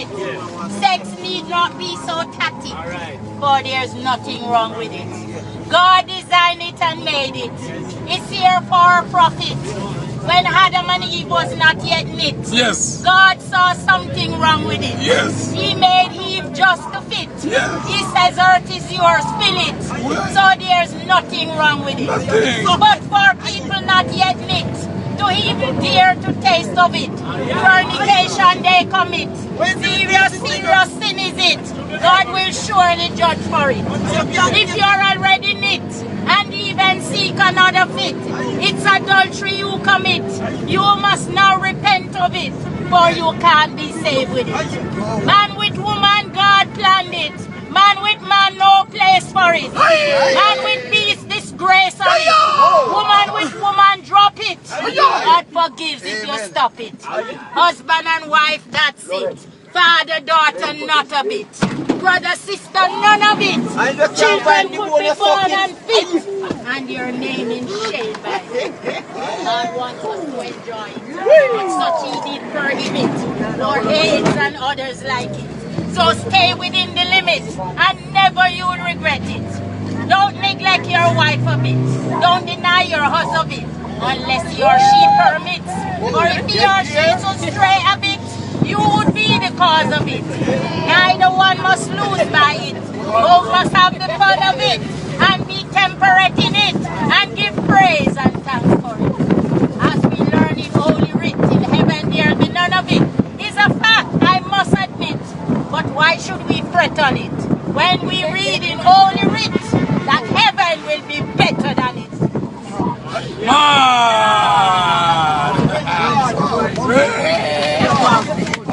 it. Sex need not be so tactic, for there's nothing wrong with it. God designed it and made it. It's here for profit. When Adam and Eve was not yet knit, Yes. God saw something wrong with it. Yes. He made Eve just to fit. Yes. He says earth is yours, fill it. So there's nothing wrong with it. Nothing. But for people not yet knit, to even dare to taste of it, fornication they commit. Serious sin is it. God will surely judge for it. If you're already knit and even seek another fit, it's adultery you commit. You must now repent of it, for you can't be saved with it. Man with woman, God planned it. Man with man, no place for it. Man with beast, disgrace on it. Woman with woman, drop it. God forgives if you stop it. Husband and wife, that's it. Father, daughter, not a bit. Brother, sister, none of it. Children could be born and fit. And your name in shame by it. God wants us to enjoy it. But such he did prohibit. Nor hates and others like it. So stay within the limits and never you'll regret it. Don't neglect your wife a bit. Don't deny your husband a bit. Unless he or she permits. Or if he or she should stray a bit, you would be the cause of it. Neither one must lose by it. Both must have the fun of it. And be temperate in it. And give praise and thanks for it. As we learn in Holy Writ, in heaven there'll be none of it. It's a fact, I must admit. But why should we fret on it? When we read in Holy Writ that heaven will be better than it.